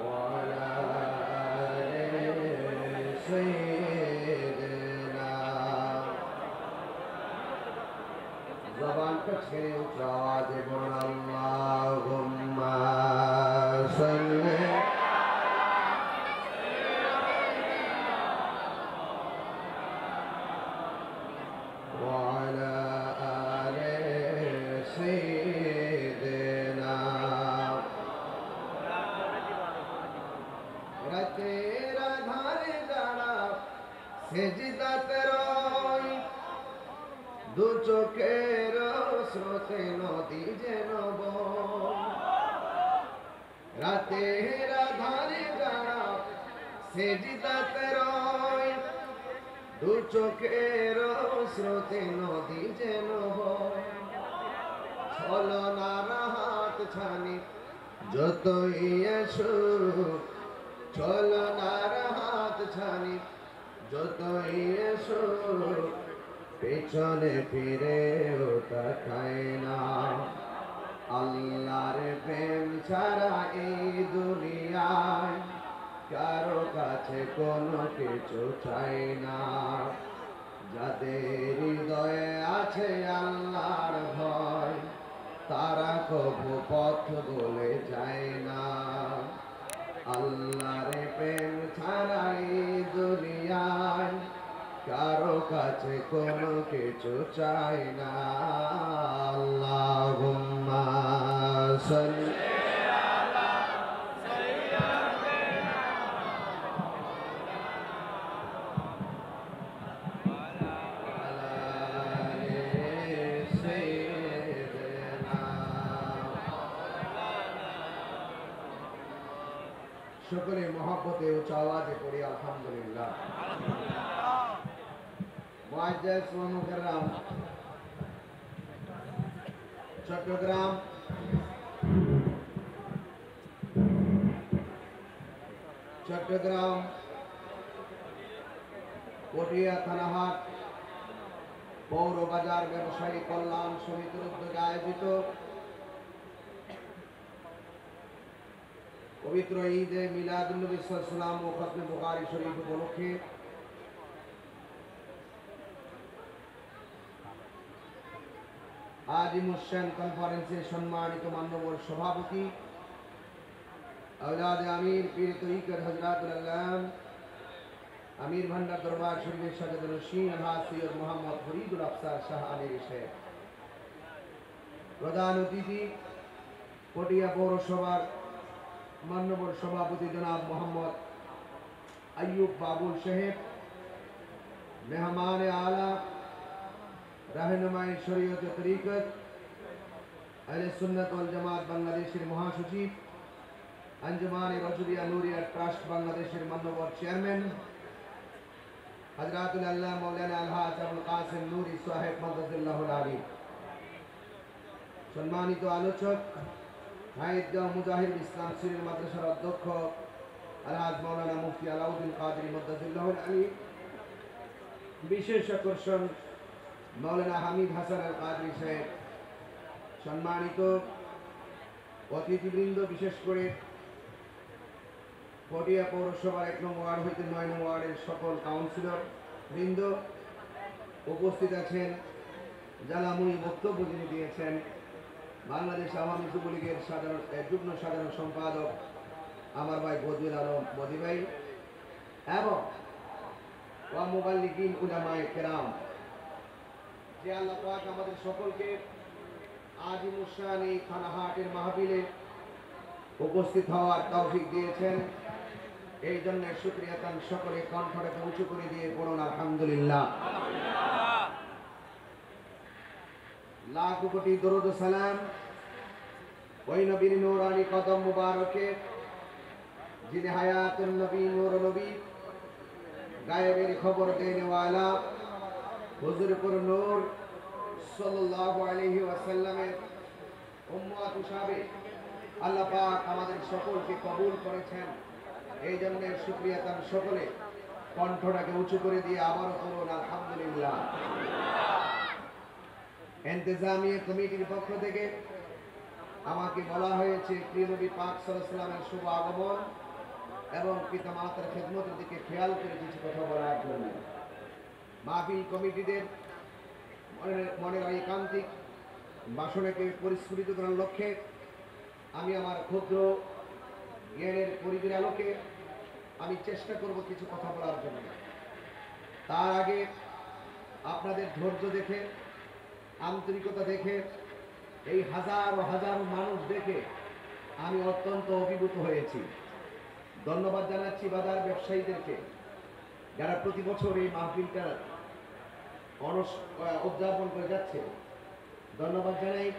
وعلى آل سيدنا. زبان کا چھے اچھاد بن اللہم صلی وعلى آل سيدنا. তেরা ধারে যারা সেজদাত রয়, দু চোখের স্রোতে নদী যেন বয়। রাতের ধারে যারা সেজদাত রয়, দু চোখের স্রোতে নদী যেন বয়। ছলনার হাত ছানি যতই আসুক, ছলনার হাত ছানি যতই আসুক, পেছনে ফিরেও তাকায় না। আল্লাহর প্রেম ছাড়া এই দুনিয়ায় কারো কাছে কোনো কিছু চাই না। যাদের হৃদয়ে আছে আল্লাহর ভয়, তারা কবু পথ বলে যায় না। আল্লাহর প্রেম ছাড়াই দুনিয়ায় কারো কাছে কোনো কিছু চাই না। আল্লাহুম্মা সাল্লি সকলে মহব্বতে উচ্চ আওয়াজে পড়ি আলহামদুলিল্লাহ। মুআজ্জাজ ওয়া মুকাররাম, চট্টগ্রাম পটিয়া থানাহাট পৌর বাজার ব্যবসায়ী কল্যাণ সমিতির উদ্যোগে আয়োজিত পবিত্র ঈদে মিলাদুন্নবী সাল্লাল্লাহু আলাইহি ওয়াসাল্লাম ও খতমে বুখারী শরীফ উপলক্ষে আজিমুস-শান কনফারেন্সের সম্মানিত মাননীয় সভাপতি আওলাদে আমির পীর তরিকত হযরতুল আল্লাম আমির ভান্ডার দরবার শরীফের সাজাদুল রশিদ আলহাজ সৈয়দ মোহাম্মদ ফরিদুল আফসার শাহ আমির সাহেব, প্রধান অতিথি পটিয়া পৌরসভার মাননীয় সভাপতি জনাব মোহাম্মদ আইয়ুব বাবুল সাহেব, মেহমান আলা रहनुमाई शरीयत तरीकत अहले सुन्नत वल जमात बांग्लादेशेर महासचिव, अंजुमाने रजुलिया नूरिया ट्रास्ट बांग्लादेशेर माननीय चेयरमैन हजरतुल अल्लाह मौलाना अलहाज अबुल कासिम नूरी साहेब मददुल्लाहुल आली, सम्मानित आलोचक हाइदगांव मुजाहिद इस्लाम सिरिल माद्रासार अध्यक्ष अलहाज मौलाना मुफ्ती अलाउद्दीन कादरी मददुल्लाहुल आली, विशेष आकर्षण मौलाना हामिद हासान আল কাদরি সাহেব, সম্মানিত অতিথিবৃন্দ, বিশেষ করে পটিয়া পৌরসভার ১ নং ওয়ার্ড হইতে ৯ নং ওয়ার্ডের সকল কাউন্সিলর বৃন্দ উপস্থিত আছেন, যারা মুনি বক্তব্য যিনি দিয়েছেন বাংলাদেশ আওয়ামী যুবলীগের যুগ্ম সাধারণ সম্পাদক আমার ভাই বদিউল আলম বদি ভাই এবং ওয়া মুবাল্লিগিন উলামায়ে কেরাম, যে আল্লাহ পাক আমাদের সকলকে আজিমুস-শান এই থানাহাটের মাহফিলে উপস্থিত হওয়ার তৌফিক দিয়েছেন। এই জন্য শুকরিয়া তান সকলে কণ্ঠটাকে উঁচু করে দিয়ে পড়ুন আলহামদুলিল্লাহ। লাখ কোটি দরুদ ও সালাম ওই নবীর নূরানি কদম মুবারকে, যিনি হায়াতুন নবী নূর নবী গায়েবের খবর দেনেওয়ালা হুজুরপুর নূর সাল্লাল্লাহু আলাইহি ওয়াসাল্লামের উম্মত হিসাবে আল্লাহ পাক আমাদের সকলকে কবুল করেছেন। এই জন্য শুকরিয়া তার সকলে কণ্ঠটাকে উঁচু করে দিয়ে আবারও করুন আলহামদুলিল্লাহ। ইন্তেজামিয়া কমিটির পক্ষ থেকে আমাকে বলা হয়েছে প্রিয় নবী পাক সাল্লাল্লাহু আলাইহি ওয়াসাল্লামের শুভ আগমন এবং পিতামাতার খেদমতের দিকে খেয়াল করে কিছু কথা বলার জন্য মাহফিল কমিটিদের মনের ঐকান্তিক বাসনাকে পরিস্ফুটিত করার লক্ষ্যে আমি আমার ক্ষুদ্র জ্ঞানের পরিধির আলোকে আমি চেষ্টা করব কিছু কথা বলার জন্য। তার আগে আপনাদের ধৈর্য দেখে, আন্তরিকতা দেখে, এই হাজারো হাজারো মানুষ দেখে আমি অত্যন্ত অভিভূত হয়েছি। ধন্যবাদ জানাচ্ছি বাজার ব্যবসায়ীদেরকে যারা প্রতি বছর এই মাহফিলটা উদযাপন করে যাচ্ছে। ধন্যবাদ জানাই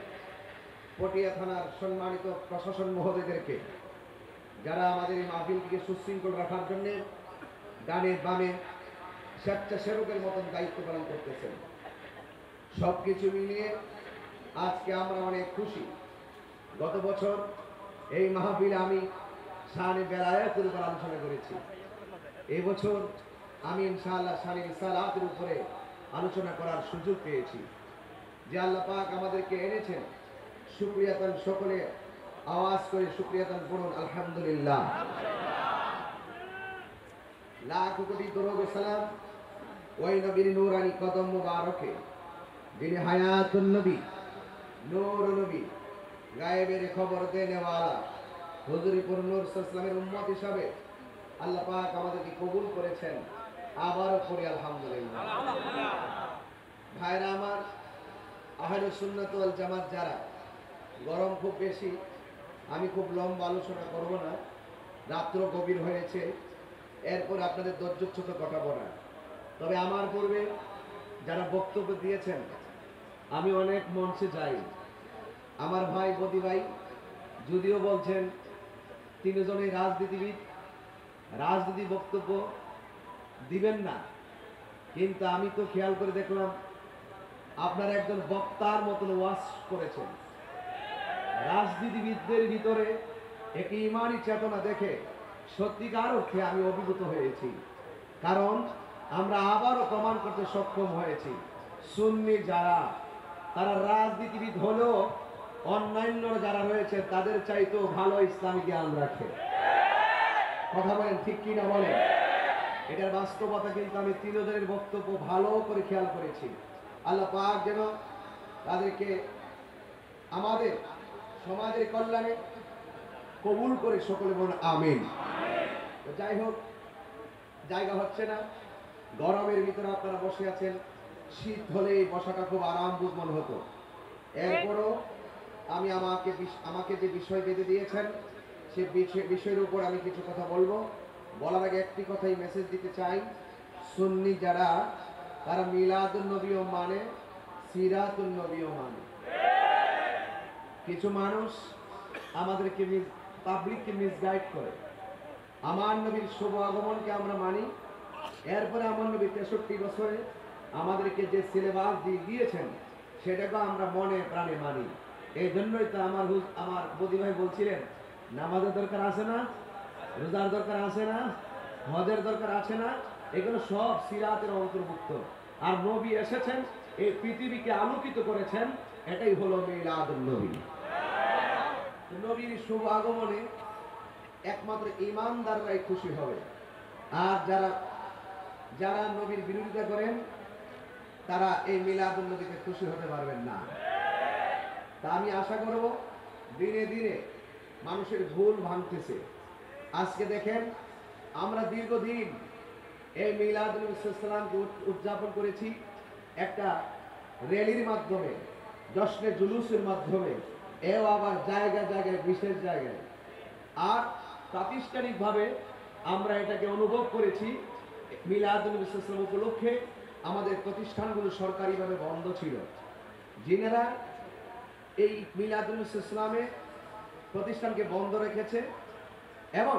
পটিয়া থানার সম্মানিত প্রশাসন মহোদয়দেরকে যারা আমাদের এই মাহফিলটিকে সুশৃঙ্খল রাখার জন্য ডানে বামে স্বেচ্ছাসেবকের মতন দায়িত্ব পালন করতেছেন। সব কিছু মিলিয়ে আজকে আমরা অনেক খুশি। গত বছর এই মাহফিলে আমি শানে বেলায়েতের উপর আলোচনা করেছি। এই বছর আমি ইনশাআল্লাহ শানে রিসালাতের উপরে আলোচনা করার সুযোগ পেয়েছি। যে আল্লাহ পাক আমাদেরকে এনেছেন, শুকরিয়া তান সকলে আওয়াজ করে শুকরিয়া তান পড়ুন আলহামদুলিল্লাহ। লাখ কোটি দরুদ ও সালাম ওই নবীর নূরানি কদম মুবারকে, যিনি হায়াতুন নবী, নূর নবী, গায়েবের খবর দেনেওয়ালা, হুজুরিপুর নূর সাল্লামের উম্মত হিসাবে আল্লাহ পাক আমাদেরকে কবুল করেছেন। আবারও পড়ি আলহামদুলিল্লাহ। ভাইরা আমার, আহলে সুন্নাত ওয়াল জামাত যারা, গরম খুব বেশি, আমি খুব লম্বা আলোচনা করব না, রাত্র গভীর হয়েছে, এরপর আপনাদের ধৈর্যচ্যুত কটাবো না। তবে আমার পূর্বে যারা বক্তব্য দিয়েছেন, আমি অনেক মঞ্চে যাই, আমার ভাই বদি ভাই যদিও বলছেন তিনজনই রাজনীতিবিদ, রাজনীতি বক্তব্য দিবেন না, কিন্তু আমি তো খেয়াল করে দেখলাম আপনারা একজন বক্তার মতন ওয়াজ করেছেন। রাজনীতিবিদদের ভিতরে একটি ইমানি চেতনা দেখে সত্যিকার অর্থে আমি অভিভূত হয়েছি। কারণ আমরা আবারও প্রমাণ করতে সক্ষম হয়েছি, সুন্নি যারা, তারা রাজনীতিবিদ হলেও অন্যান্য যারা রয়েছে তাদের চাইতেও ভালো ইসলামী জ্ঞান রাখে। কথা বলেন ঠিক কি না বলেন? এটার বাস্তবতা কিন্তু আমি তিনজনের বক্তব্য ভালো করে খেয়াল করেছি। আল্লাহ পাক যেন তাদেরকে আমাদের সমাজের কল্যাণে কবুল করে সকলে বলুন আমিন। তো যাই হোক, জায়গা হচ্ছে না, গরমের ভিতরে আপনারা বসে আছেন, শীত হলে এই বসাটা খুব আরাম বোধ মনে হতো। এরপরও আমি আমাকে যে বিষয় বেঁধে দিয়েছেন সে বিষয়ের উপর আমি কিছু কথা বলবো। বলার আগে একটি কথাই মেসেজ দিতে চাই, সুন্নি যারা, তারা মিলাদুন নবীও মানে, সিরাতুন নবীও মানে। কিছু মানুষ আমাদেরকে পাবলিককে মিসগাইড করে। আমার নবীর শুভ আগমনকে আমরা মানি, এরপরে আমার নবী 63 বছরে আমাদেরকে যে সিলেবাস দিয়ে দিয়েছেন সেটাকে আমরা মনে প্রাণে মানি। এই জন্যই তো আমার বদি ভাই বলছিলেন, নামাজের দরকার আছে না, রোজার দরকার আছে না, হজের দরকার আছে না, এগুলো সব সিরাতের অন্তর্ভুক্ত। আর নবী এসেছেন, এই পৃথিবীকে আলোকিত করেছেন, এটাই হলো মিলাদুন নবী। নবীর শুভ আগমনে একমাত্র ঈমানদাররাই খুশি হবে, আর যারা নবীর বিরোধিতা করেন তারা এই মিলাদুন নবীতে খুশি হতে পারবেন না। তা আমি আশা করব দিনে দিনে মানুষের ভুল ভাঙতেছে। আজকে দেখেন, আমরা দীর্ঘদিন এই মিলাদুন নবী সাল্লাল্লাহু উদযাপন করেছি একটা র্যালির মাধ্যমে, জশ্নে জুলুসের মাধ্যমে, এও আবার জায়গায় জায়গায়, বিশেষ জায়গায়। আর প্রাতিষ্ঠানিকভাবে আমরা এটাকে অনুভব করেছি, মিলাদুন নবী সাল্লাল্লাহু উপলক্ষে আমাদের প্রতিষ্ঠানগুলো সরকারিভাবে বন্ধ ছিল। যিনারা এই মিলাদুন নবী সাল্লাল্লাহু প্রতিষ্ঠানকে বন্ধ রেখেছে, এবং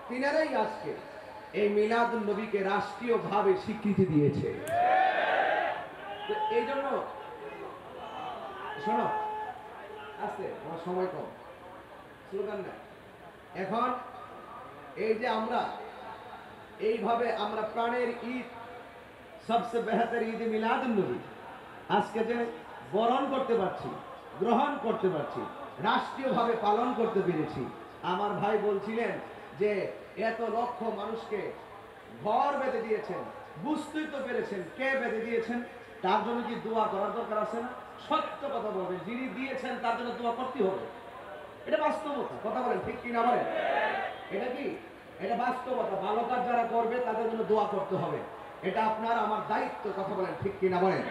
তিনারাই আজকে এই মিলাদুন নবীকে রাষ্ট্রীয়ভাবে স্বীকৃতি দিয়েছে। তো এই জন্য শোনো, আস্তে, আমার সময় কম, স্লোগান না। এখন এই যে আমরা এইভাবে আমরা প্রাণের ঈদ, সবচেয়ে বেহতর ঈদ মিলাদুন নবী আজকে যে বরণ করতে পারছি, গ্রহণ করতে পারছি, রাষ্ট্রীয়ভাবে পালন করতে পেরেছি। আমার ভাই বলছিলেন যে এত লক্ষ মানুষকে ঘর বেঁধে দিয়েছেন, বুঝতেই তো পেরেছেন কে বেঁধে দিয়েছেন, তার জন্য কি দোয়া করার দরকার আছে না? সত্য কথা বলবেন, যিনি দিয়েছেন তার জন্য দোয়া করতে হবে। এটা বাস্তবতা, কথা বলেন ঠিক কিনা বলেন? এটা কি? এটা বাস্তবতা। ভালো কাজ যারা করবে তাদের জন্য দোয়া করতে হবে, এটা আপনার আমার দায়িত্ব। কথা বলেন ঠিক কিনা বলেন?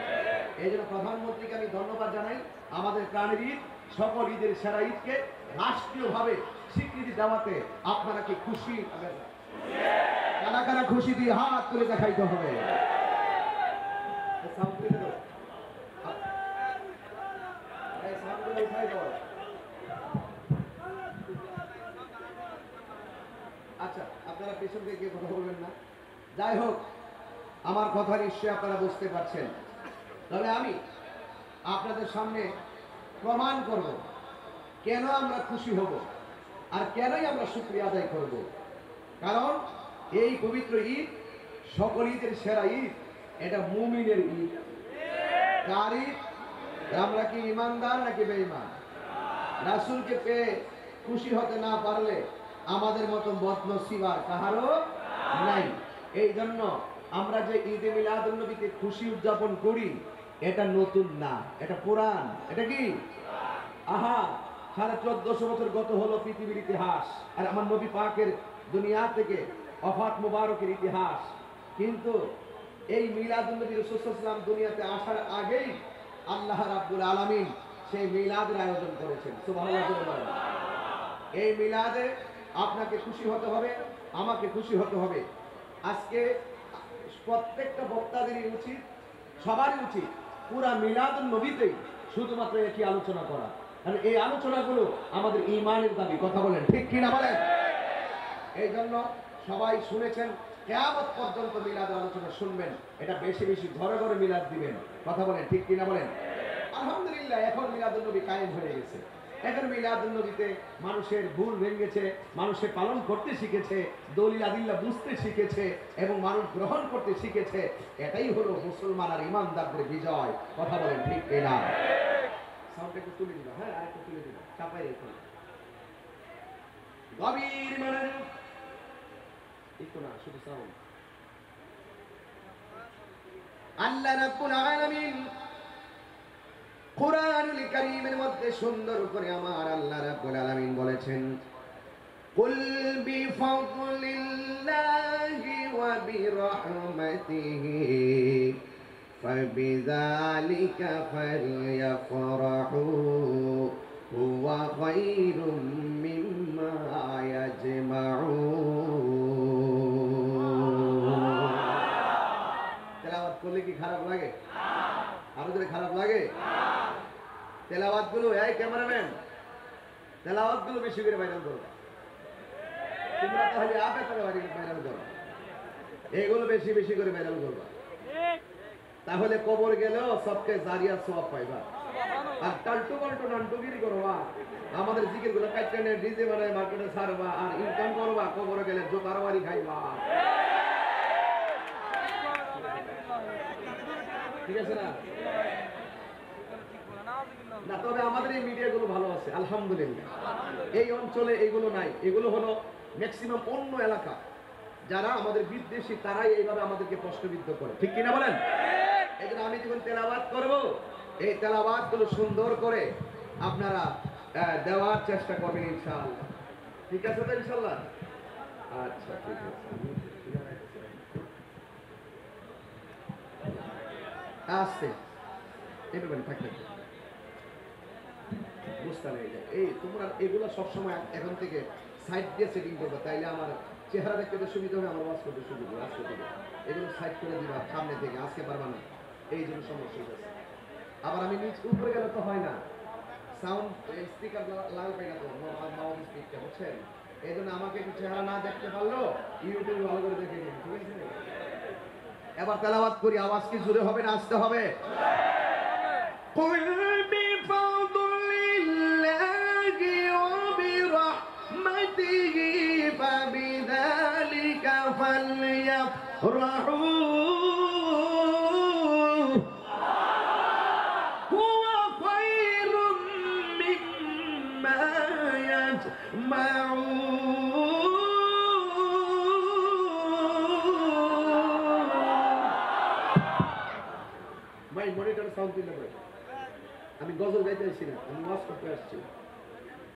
এই জন্য প্রধানমন্ত্রীকে আমি ধন্যবাদ জানাই, আমাদের প্রাণের ঈদ, সকল ঈদের সেরা ঈদকে রাষ্ট্রীয়ভাবে স্বীকৃতি দেওয়াতে। আপনারা কি খুশি? কারা কারা খুশি দিয়ে হাত তুলে দেখাইতে হবে। আচ্ছা, আপনারা পেছন থেকে কথা বলবেন না। যাই হোক, আমার কথা নিশ্চয়ই আপনারা বুঝতে পারছেন। তবে আমি আপনাদের সামনে প্রমাণ করব কেন আমরা খুশি হব আর কেনই আমরা শুকরিয়া আদায় করব। কারণ এই পবিত্র ঈদ সকল ঈদের সেরা ঈদ, এটা মুমিনের ঈদ। কার ঈদ? আমরা কি ইমানদার নাকি বেঈমান? রাসূলকে পেয়ে খুশি হতে না পারলে আমাদের মতো বদনসিব আর কাহারও নাই। এই জন্য আমরা যে ঈদে মিলাদুন নবীতে খুশি উদযাপন করি, এটা নতুন না, এটা পুরান। এটা কি? আহা, 1450 বছর গত হলো পৃথিবীর ইতিহাস, আর আমার নবী পাকের দুনিয়া থেকে ওফাত মুবারকের ইতিহাস। কিন্তু এই মিলাদুন নবী রাসূল সাল্লাল্লাহু আলাইহি ওয়াসাল্লাম দুনিয়াতে আসার আগেই আল্লাহ রাব্বুল আলামিন সেই মিলাদের আয়োজন করেছেন। সুবহানাল্লাহ। এই মিলাদে আপনাকে খুশি হতে হবে, আমাকে খুশি হতে হবে। আজকে প্রত্যেকটা বক্তাদেরই উচিত, সবারই উচিত পুরা মিলাদুন নবীতেই শুধুমাত্র একই আলোচনা করা, কারণ এই আলোচনাগুলো আমাদের ঈমানের দাবি। কথা বলেন ঠিক কিনা বলেন? এই জন্য সবাই শুনেছেন, কিয়ামত পর্যন্ত মিলাদের আলোচনা শুনবেন, এটা বেশি বেশি ঘরে ঘরে মিলাদ দিবেন। কথা বলেন ঠিক কিনা বলেন? আলহামদুলিল্লাহ, এখন মিলাদুন নবী কায়েম হয়ে গেছে। এখন মিলাদুন নবীতে মানুষের ভুল ভেঙেছে, মানুষের পালন করতে শিখেছে, দলিল আদিল্লাহ বুঝতে শিখেছে এবং মানুষ গ্রহণ করতে শিখেছে। এটাই হলো মুসলমান আর ইমানদারদের বিজয়। কথা বলেন ঠিক কিনা? সাউন্ড একটু তুলে দিবা, হ্যাঁ আরেকটু তুলে দিবা, চাপাই রেখো। গভীর মনোযোগ, একটু না, শুধু সাউন্ড। আল্লাহ রাব্বুল আলামিন কুরআনুল কারীমের মধ্যে সুন্দর করে আমার আল্লাহ রাব্বুল আলামিন বলেছেন, কুল বিফাদলিল্লাহি ওয়া বিরহমাতিহি ফাবিযালিকা ফালইফরাহু হুয়া খায়রুম মিম্মা ইয়াজমাউন। তেলাওয়াত করলে কি খারাপ লাগে? আরো যদি খারাপ লাগে? তেলাওয়াত গুলো, এই ক্যামেরাম্যান, তেলাওয়াত গুলো বেশি করে ভাইরাল করবা। তোমরা তাহলে আপে তাহলে ভাইরাল করো, এইগুলো বেশি বেশি করে ভাইরাল করবা, তাহলে কবর গেলেও সবকে জারিয়া সওয়াব পাইবা। আর টাল্টু পাল্টু নান্টুগিরি করবা, আমাদের জিকির গুলো কাটতে ডিজে বানায় মার্কেটে ছাড়বা, আর ইনকাম করবা, কবর গেলে জোকার বাড়ি খাইবা। ঠিক আছে না? না, তবে আমাদের এই মিডিয়াগুলো ভালো আছে আলহামদুলিল্লাহ। এই অঞ্চলে এইগুলো নাই, এগুলো হলো ম্যাক্সিমাম অন্য এলাকা, যারা আমাদের বিদ্বেষী, তারাই এইভাবে আমাদেরকে প্রশ্নবিদ্ধ করে। ঠিক কিনা বলেন? এই জন্য আমি যখন তেলাওয়াত করব, এই তেলাওয়াত গুলো সুন্দর করে আপনারা দেওয়ার চেষ্টা করবেন ইনশাআল্লাহ। ঠিক আছে তো ইনশাআল্লাহ? আচ্ছা ঠিক আছে। আসছে এভাবে থাকবে, বুঝতে নেই যায়। এই তোমরা এগুলো সবসময় এখন থেকে সাইড দিয়ে সেটিং করবে, তাইলে আমার চেহারা দেখতে সুবিধা হবে, আমার ওয়াজ করতে সুবিধা হবে। আজকে থেকে এগুলো সাইড করে দিবা সামনে থেকে, আজকে পারবা না, এই জন্য সমস্যা হয়েছে। আবার আমি নিচ উপরে গেলে তো হয় না, সাউন্ড স্পিকার লাল পাই না তো, মাউথ স্পিকার, বুঝছেন? এই জন্য আমাকে একটু চেহারা না দেখতে পারলেও ইউটিউবে ভালো করে দেখে নিন, ঠিক আছে? এবার তেলাওয়াত করি, আওয়াজ কি জোরে হবে না আসতে হবে? কুল বিফাদলিল্লাহি ওয়া বিরহমাতিহি ফাবিযালিকা ফালইফরাহু হুয়া খায়রুম মিম্মা ইয়াজমাউন। মনিটর সাউন্ড দিলে আমি গজল গাইতে আসছি না, আমি ওয়াজ করতে আসছি।